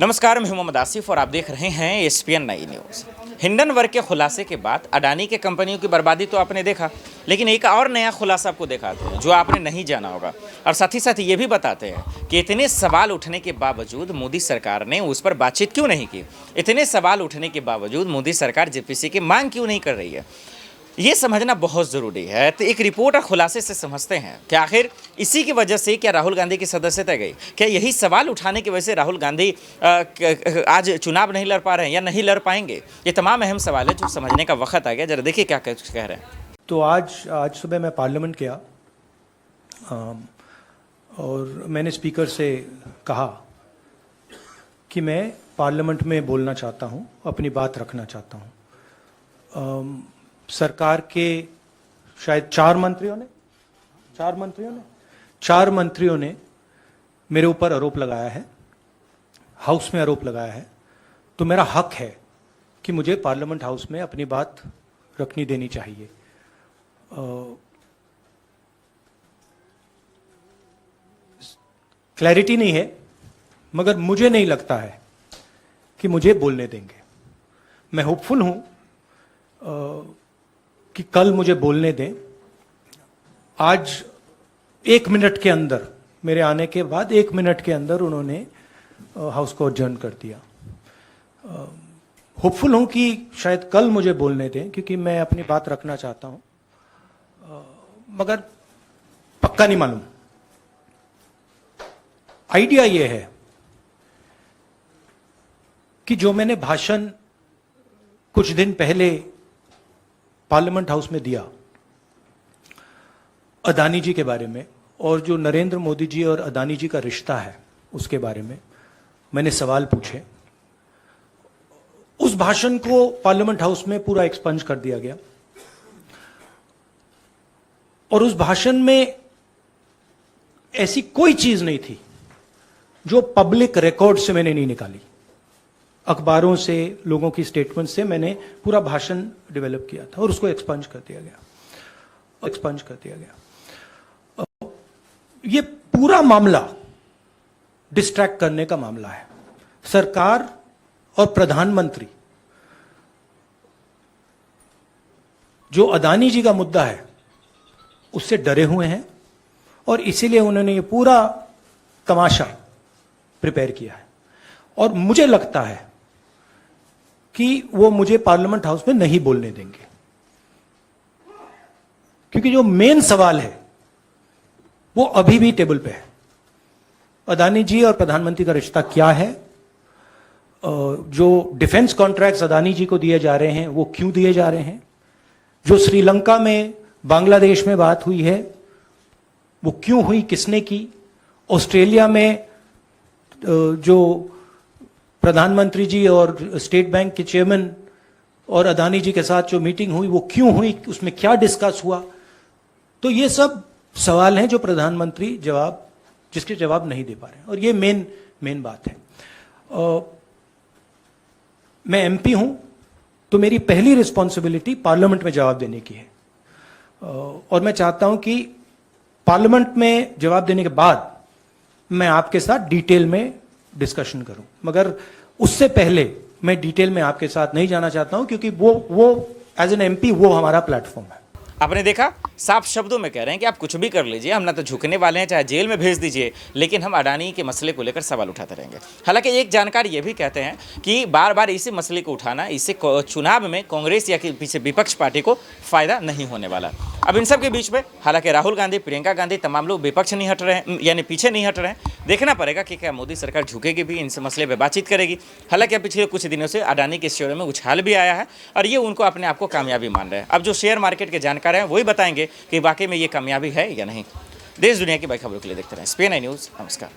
नमस्कार, मैं मोहम्मद आसिफ और आप देख रहे हैं एसपीएन 9 न्यूज़। हिंडनबर्ग के खुलासे के बाद अडानी के कंपनियों की बर्बादी तो आपने देखा, लेकिन एक और नया खुलासा आपको दिखाते हैं जो आपने नहीं जाना होगा। और साथ ही साथ ये भी बताते हैं कि इतने सवाल उठने के बावजूद मोदी सरकार ने उस पर बातचीत क्यों नहीं की। इतने सवाल उठने के बावजूद मोदी सरकार जेपीसी की मांग क्यों नहीं कर रही है, ये समझना बहुत ज़रूरी है। तो एक रिपोर्ट और खुलासे से समझते हैं कि आखिर इसी की वजह से क्या राहुल गांधी की सदस्यता गई, क्या यही सवाल उठाने की वजह से राहुल गांधी आज चुनाव नहीं लड़ पा रहे हैं या नहीं लड़ पाएंगे। ये तमाम अहम सवाल है जो समझने का वक्त आ गया। जरा देखिए क्या कह रहे हैं। तो आज सुबह मैं पार्लियामेंट गया और मैंने स्पीकर से कहा कि मैं पार्लियामेंट में बोलना चाहता हूँ, अपनी बात रखना चाहता हूँ। सरकार के शायद चार मंत्रियों ने मेरे ऊपर आरोप लगाया है, हाउस में आरोप लगाया है। तो मेरा हक है कि मुझे पार्लियामेंट हाउस में अपनी बात रखनी देनी चाहिए। क्लैरिटी नहीं है, मगर मुझे नहीं लगता है कि मुझे बोलने देंगे। मैं होपफुल हूं कि कल मुझे बोलने दें। आज 1 मिनट के अंदर, मेरे आने के बाद 1 मिनट के अंदर उन्होंने हाउस को अडजर्न कर दिया। होपफुल हूं कि शायद कल मुझे बोलने दें, क्योंकि मैं अपनी बात रखना चाहता हूं, मगर पक्का नहीं मालूम। आइडिया यह है कि जो मैंने भाषण कुछ दिन पहले पार्लियामेंट हाउस में दिया अदानी जी के बारे में, और जो नरेंद्र मोदी जी और अदानी जी का रिश्ता है उसके बारे में मैंने सवाल पूछे। उस भाषण को पार्लियामेंट हाउस में पूरा एक्सपंज कर दिया गया और उस भाषण में ऐसी कोई चीज नहीं थी जो पब्लिक रिकॉर्ड से मैंने नहीं निकाली। अखबारों से, लोगों की स्टेटमेंट से मैंने पूरा भाषण डेवलप किया था और उसको एक्सपंज कर दिया गया। ये पूरा मामला डिस्ट्रैक्ट करने का मामला है। सरकार और प्रधानमंत्री जो अदानी जी का मुद्दा है उससे डरे हुए हैं और इसीलिए उन्होंने ये पूरा तमाशा प्रिपेयर किया है। और मुझे लगता है कि वो मुझे पार्लियामेंट हाउस में नहीं बोलने देंगे, क्योंकि जो मेन सवाल है वो अभी भी टेबल पे है। अदानी जी और प्रधानमंत्री का रिश्ता क्या है, जो डिफेंस कॉन्ट्रैक्ट्स अदानी जी को दिए जा रहे हैं वो क्यों दिए जा रहे हैं, जो श्रीलंका में, बांग्लादेश में बात हुई है वो क्यों हुई, किसने की, ऑस्ट्रेलिया में जो प्रधानमंत्री जी और स्टेट बैंक के चेयरमैन और अदानी जी के साथ जो मीटिंग हुई वो क्यों हुई, उसमें क्या डिस्कस हुआ। तो ये सब सवाल हैं जो प्रधानमंत्री जिसके जवाब नहीं दे पा रहे हैं, और ये मेन बात है। मैं एमपी हूं तो मेरी पहली रिस्पॉन्सिबिलिटी पार्लियामेंट में जवाब देने की है, और मैं चाहता हूं कि पार्लियामेंट में जवाब देने के बाद मैं आपके साथ डिटेल में डिस्कशन करूं। मगर उससे पहले मैं डिटेल में आपके साथ नहीं जाना चाहता हूं, क्योंकि वो एज एन एमपी वो हमारा प्लेटफॉर्म है। आपने देखा, साफ शब्दों में कह रहे हैं कि आप कुछ भी कर लीजिए, हम ना तो झुकने वाले हैं, चाहे जेल में भेज दीजिए, लेकिन हम अडानी के मसले को लेकर सवाल उठाते रहेंगे। हालांकि एक जानकार ये भी कहते हैं कि बार बार इसी मसले को उठाना, इससे चुनाव में कांग्रेस या पीछे विपक्ष पार्टी को फायदा नहीं होने वाला। अब इन सब के बीच में हालांकि राहुल गांधी, प्रियंका गांधी, तमाम लोग विपक्ष नहीं हट रहे हैं, यानी पीछे नहीं हट रहे हैं। देखना पड़ेगा कि क्या मोदी सरकार झुकेगी भी, इन मसले पर बातचीत करेगी। हालांकि अब पिछले कुछ दिनों से अडानी के शेयरों में उछाल भी आया है और ये उनको अपने आप को कामयाबी मान रहे हैं। अब जो शेयर मार्केट के जानकार हैं वही बताएंगे कि वाकई में ये कामयाबी है या नहीं। देश दुनिया की बड़ी खबरों के लिए देखते रहें एसपीएन 9 न्यूज़। नमस्कार।